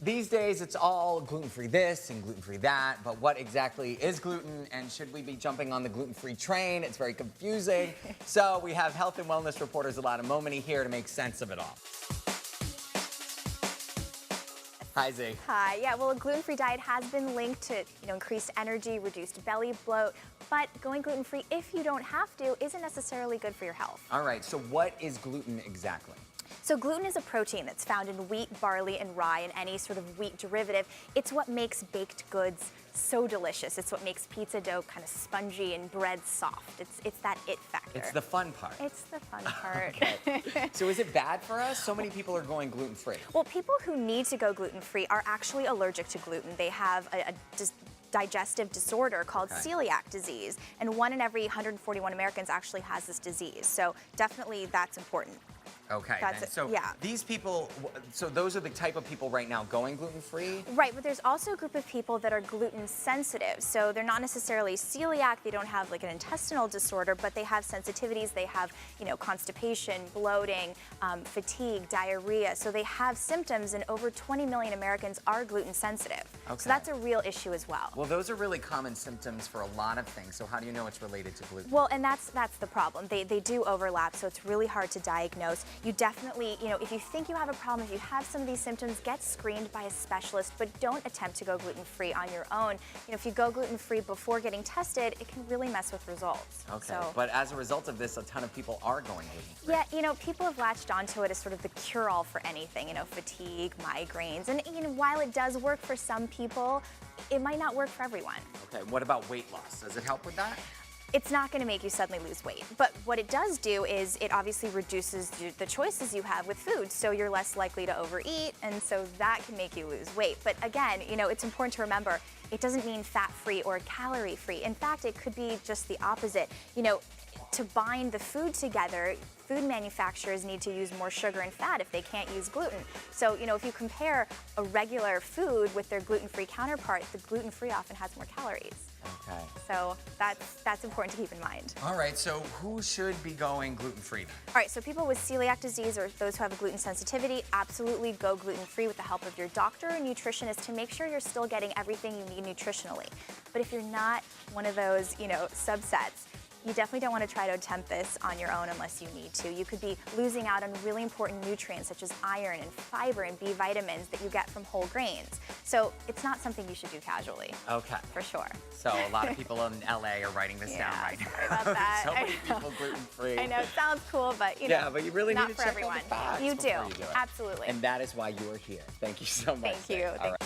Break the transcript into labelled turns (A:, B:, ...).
A: These days, it's all gluten-free this and gluten-free that, but what exactly is gluten, and should we be jumping on the gluten-free train? It's very confusing. So we have health and wellness reporters Alana Momini here to make sense of it all. Hi, Z.
B: Hi. Yeah, well, a gluten-free diet has been linked to, increased energy, reduced belly bloat, but going gluten-free, if you don't have to, isn't necessarily good for your health.
A: All right, so what is gluten exactly?
B: So gluten is a protein that's found in wheat, barley, and rye, and any sort of wheat derivative. It's what makes baked goods so delicious. It's what makes pizza dough kind of spongy and bread soft. It's that it factor.
A: It's the fun part.
B: It's the fun part.
A: Okay. So is it bad for us? So many people are going gluten-free.
B: Well, people who need to go gluten-free are actually allergic to gluten. They have a digestive disorder called celiac disease, and 1 in every 141 Americans actually has this disease. So definitely that's important.
A: Okay, so these people, so those are the type of people right now going gluten-free?
B: Right, but there's also a group of people that are gluten sensitive. So they're not necessarily celiac, they don't have like an intestinal disorder, but they have sensitivities, they have, constipation, bloating, fatigue, diarrhea. So they have symptoms, and over 20 million Americans are gluten sensitive. Okay. So that's a real issue as well.
A: Well, those are really common symptoms for a lot of things. So how do you know it's related to gluten?
B: Well, and that's the problem. They do overlap, so it's really hard to diagnose. You definitely, if you think you have a problem, if you have some of these symptoms, get screened by a specialist, but don't attempt to go gluten-free on your own. If you go gluten-free before getting tested, it can really mess with results.
A: Okay,
B: so,
A: but as a result of this, a ton of people are going gluten-free.
B: Yeah, people have latched onto it as sort of the cure-all for anything, fatigue, migraines, and while it does work for some people, it might not work for everyone.
A: Okay, what about weight loss? Does it help with that?
B: It's not going to make you suddenly lose weight, but what it does do is it obviously reduces the choices you have with food, so you're less likely to overeat, and so that can make you lose weight. But again, it's important to remember, it doesn't mean fat-free or calorie-free. In fact, it could be just the opposite. To bind the food together, food manufacturers need to use more sugar and fat if they can't use gluten. So, if you compare a regular food with their gluten-free counterpart, the gluten-free often has more calories.
A: Okay.
B: So that's important to keep in mind.
A: All right, so who should be going gluten-free?
B: All right, so people with celiac disease or those who have a gluten sensitivity, absolutely go gluten-free with the help of your doctor or nutritionist to make sure you're still getting everything you need nutritionally. But if you're not one of those, subsets, you definitely don't want to try to attempt this on your own unless you need to. You could be losing out on really important nutrients such as iron and fiber and B vitamins that you get from whole grains. So it's not something you should do casually.
A: Okay.
B: For sure.
A: So a lot of people in LA are writing this down right now.
B: Sorry about that.
A: So many people gluten-free.
B: I know, it sounds cool, but
A: yeah, but you really
B: not
A: need to
B: for
A: check
B: everyone.
A: out the facts
B: You do,
A: before you do it.
B: absolutely.
A: And that is why you are here. Thank you so much.
B: Thank you.
A: All right.